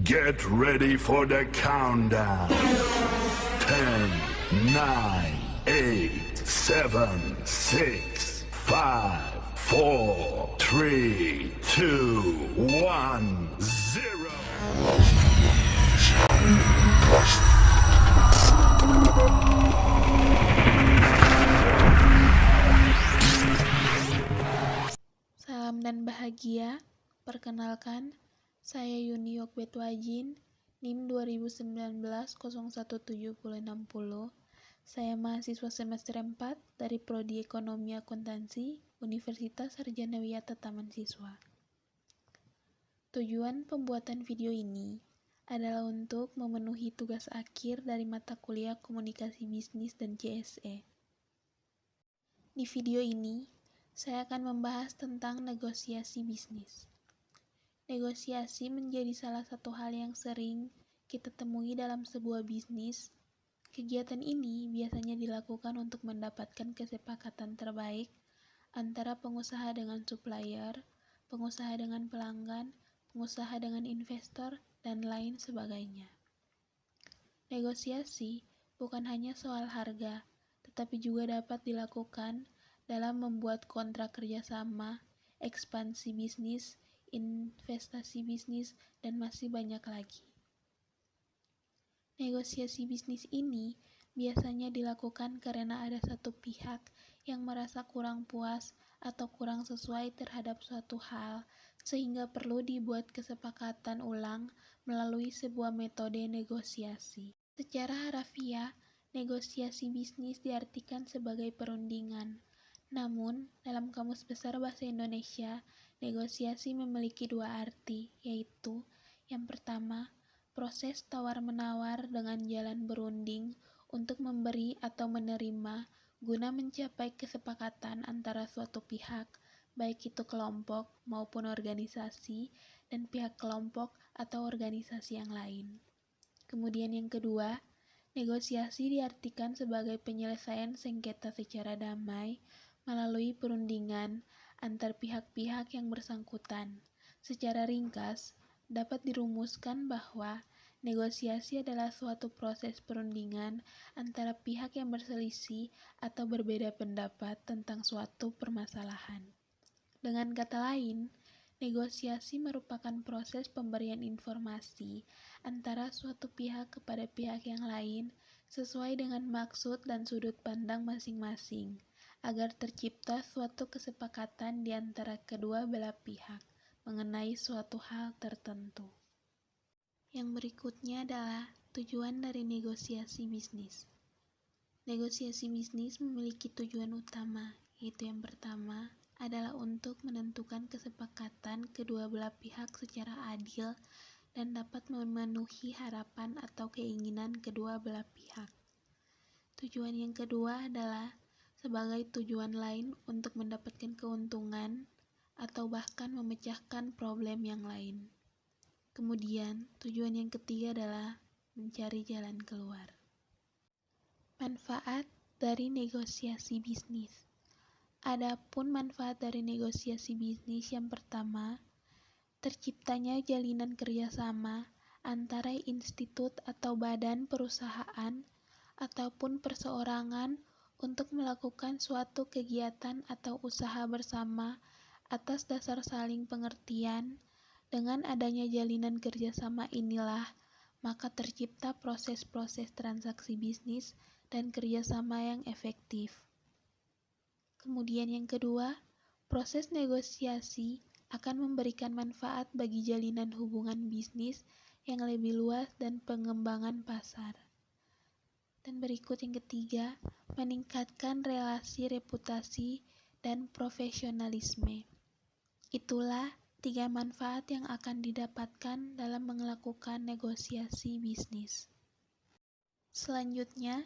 Get ready for the countdown. 10, 9, 8, 7, 6, 5, 4, 3, 2, 1, 0. Salam dan bahagia. Perkenalkan, saya Yuniok Betwajin, NIM 2019-017060. Saya mahasiswa semester 4 dari Prodi Ekonomi Akuntansi, Universitas Sarjana Wiyata Taman Siswa. Tujuan pembuatan video ini adalah untuk memenuhi tugas akhir dari mata kuliah Komunikasi Bisnis dan CSE. Di video ini, saya akan membahas tentang negosiasi bisnis. Negosiasi menjadi salah satu hal yang sering kita temui dalam sebuah bisnis. Kegiatan ini biasanya dilakukan untuk mendapatkan kesepakatan terbaik antara pengusaha dengan supplier, pengusaha dengan pelanggan, pengusaha dengan investor, dan lain sebagainya. Negosiasi bukan hanya soal harga, tetapi juga dapat dilakukan dalam membuat kontrak kerjasama, ekspansi bisnis, investasi bisnis, dan masih banyak lagi. Negosiasi bisnis ini biasanya dilakukan karena ada satu pihak yang merasa kurang puas atau kurang sesuai terhadap suatu hal, sehingga perlu dibuat kesepakatan ulang melalui sebuah metode negosiasi. Secara harafiah, negosiasi bisnis diartikan sebagai perundingan. Namun, dalam Kamus Besar Bahasa Indonesia, negosiasi memiliki dua arti, yaitu yang pertama, proses tawar-menawar dengan jalan berunding untuk memberi atau menerima guna mencapai kesepakatan antara suatu pihak, baik itu kelompok maupun organisasi, dan pihak kelompok atau organisasi yang lain. Kemudian yang kedua, negosiasi diartikan sebagai penyelesaian sengketa secara damai melalui perundingan antar pihak-pihak yang bersangkutan. Secara ringkas, dapat dirumuskan bahwa negosiasi adalah suatu proses perundingan antara pihak yang berselisih atau berbeda pendapat tentang suatu permasalahan. Dengan kata lain, negosiasi merupakan proses pemberian informasi antara suatu pihak kepada pihak yang lain sesuai dengan maksud dan sudut pandang masing-masing, agar tercipta suatu kesepakatan di antara kedua belah pihak mengenai suatu hal tertentu. Yang berikutnya adalah tujuan dari negosiasi bisnis. Negosiasi bisnis memiliki tujuan utama, yaitu yang pertama adalah untuk menentukan kesepakatan kedua belah pihak secara adil dan dapat memenuhi harapan atau keinginan kedua belah pihak. Tujuan yang kedua adalah sebagai tujuan lain untuk mendapatkan keuntungan atau bahkan memecahkan problem yang lain. Kemudian, tujuan yang ketiga adalah mencari jalan keluar. Manfaat dari negosiasi bisnis. Adapun manfaat dari negosiasi bisnis yang pertama, terciptanya jalinan kerjasama antara institut atau badan perusahaan ataupun perseorangan untuk melakukan suatu kegiatan atau usaha bersama atas dasar saling pengertian. Dengan adanya jalinan kerjasama inilah, maka tercipta proses-proses transaksi bisnis dan kerjasama yang efektif. Kemudian yang kedua, proses negosiasi akan memberikan manfaat bagi jalinan hubungan bisnis yang lebih luas dan pengembangan pasar. Dan berikut yang ketiga, meningkatkan relasi reputasi dan profesionalisme. Itulah 3 manfaat yang akan didapatkan dalam melakukan negosiasi bisnis. Selanjutnya,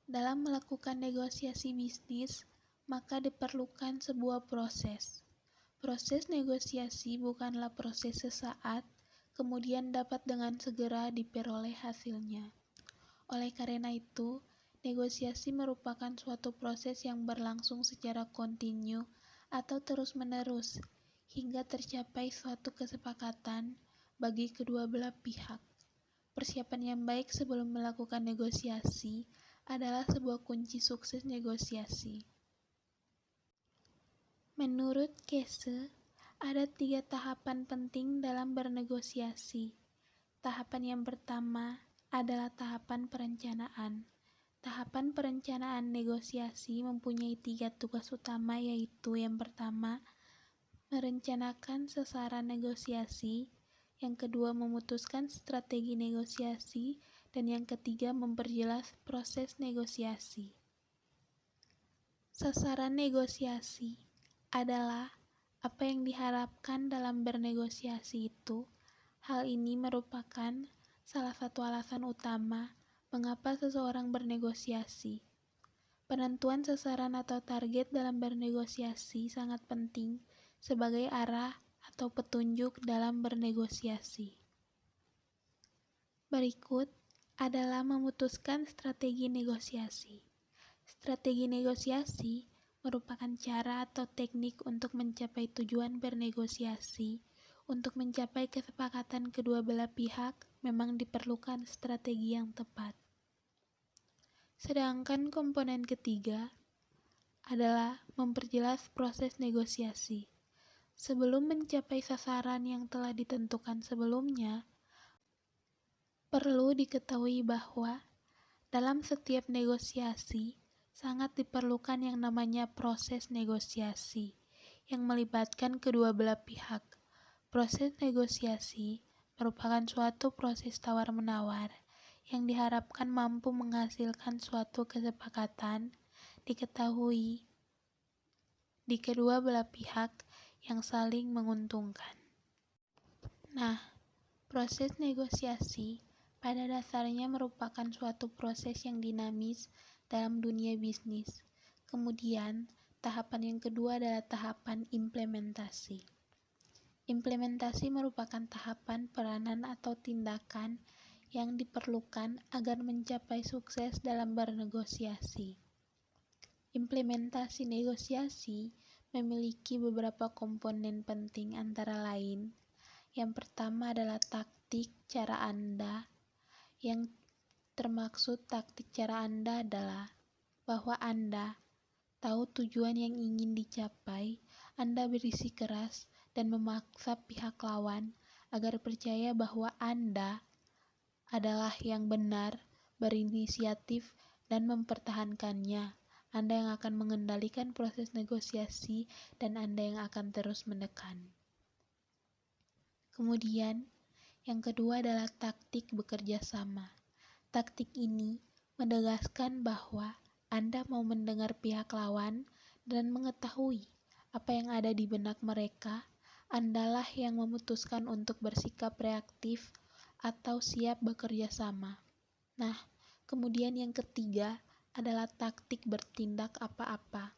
dalam melakukan negosiasi bisnis, maka diperlukan sebuah proses. Proses negosiasi bukanlah proses sesaat, kemudian dapat dengan segera diperoleh hasilnya. Oleh karena itu, negosiasi merupakan suatu proses yang berlangsung secara kontinu atau terus-menerus, hingga tercapai suatu kesepakatan bagi kedua belah pihak. Persiapan yang baik sebelum melakukan negosiasi adalah sebuah kunci sukses negosiasi. Menurut Kese, ada 3 tahapan penting dalam bernegosiasi. Tahapan yang pertama adalah tahapan perencanaan. Tahapan perencanaan negosiasi mempunyai 3 tugas utama, yaitu yang pertama, merencanakan sasaran negosiasi, yang kedua memutuskan strategi negosiasi, dan yang ketiga memperjelas proses negosiasi. Sasaran negosiasi adalah apa yang diharapkan dalam bernegosiasi itu. Hal ini merupakan salah satu alasan utama mengapa seseorang bernegosiasi. Penentuan sasaran atau target dalam bernegosiasi sangat penting sebagai arah atau petunjuk dalam bernegosiasi. Berikut adalah memutuskan strategi negosiasi. Strategi negosiasi merupakan cara atau teknik untuk mencapai tujuan bernegosiasi. Untuk mencapai kesepakatan kedua belah pihak, memang diperlukan strategi yang tepat. Sedangkan komponen ketiga adalah memperjelas proses negosiasi. Sebelum mencapai sasaran yang telah ditentukan sebelumnya, perlu diketahui bahwa dalam setiap negosiasi sangat diperlukan yang namanya proses negosiasi yang melibatkan kedua belah pihak. Proses negosiasi merupakan suatu proses tawar-menawar yang diharapkan mampu menghasilkan suatu kesepakatan diketahui di kedua belah pihak yang saling menguntungkan. Nah, proses negosiasi pada dasarnya merupakan suatu proses yang dinamis dalam dunia bisnis. Kemudian, tahapan yang kedua adalah tahapan implementasi. Implementasi merupakan tahapan peranan atau tindakan yang diperlukan agar mencapai sukses dalam bernegosiasi. Implementasi negosiasi memiliki beberapa komponen penting, antara lain, yang pertama adalah taktik cara Anda. Yang termaksud taktik cara Anda adalah bahwa Anda tahu tujuan yang ingin dicapai, Anda bersikeras dan memaksa pihak lawan agar percaya bahwa Anda adalah yang benar, berinisiatif, dan mempertahankannya. Anda yang akan mengendalikan proses negosiasi dan Anda yang akan terus menekan. Kemudian, yang kedua adalah taktik bekerja sama. Taktik ini menegaskan bahwa Anda mau mendengar pihak lawan dan mengetahui apa yang ada di benak mereka. Andalah yang memutuskan untuk bersikap reaktif atau siap bekerja sama. Nah, kemudian yang ketiga adalah taktik bertindak apa-apa.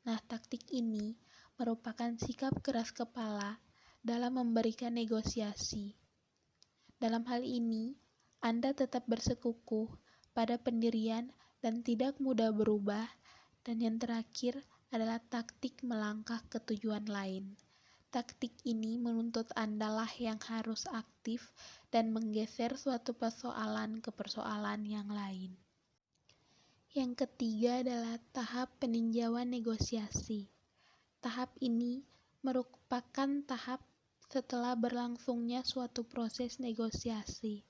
Nah, taktik ini merupakan sikap keras kepala dalam memberikan negosiasi. Dalam hal ini, Anda tetap bersekukuh pada pendirian dan tidak mudah berubah. Dan yang terakhir adalah taktik melangkah ke tujuan lain. Taktik ini menuntut Andalah yang harus aktif dan menggeser suatu persoalan ke persoalan yang lain. Yang ketiga adalah tahap peninjauan negosiasi. Tahap ini merupakan tahap setelah berlangsungnya suatu proses negosiasi.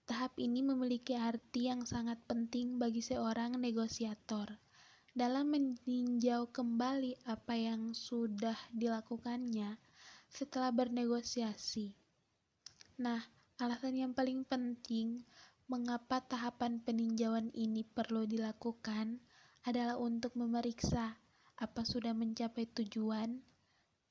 Tahap ini memiliki arti yang sangat penting bagi seorang negosiator dalam meninjau kembali apa yang sudah dilakukannya setelah bernegosiasi. Nah, alasan yang paling penting mengapa tahapan peninjauan ini perlu dilakukan adalah untuk memeriksa apa sudah mencapai tujuan.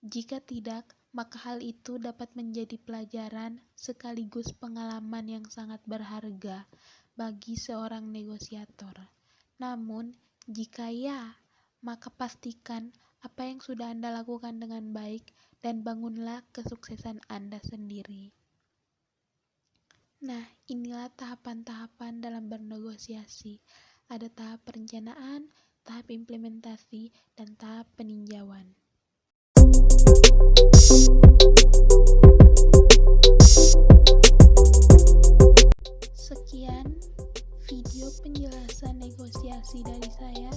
Jika tidak, maka hal itu dapat menjadi pelajaran sekaligus pengalaman yang sangat berharga bagi seorang negosiator. Namun, jika ya, maka pastikan apa yang sudah Anda lakukan dengan baik dan bangunlah kesuksesan Anda sendiri. Nah, inilah tahapan-tahapan dalam bernegosiasi. Ada tahap perencanaan, tahap implementasi, dan tahap peninjauan. Sekian video penjelasan negosiasi dari saya.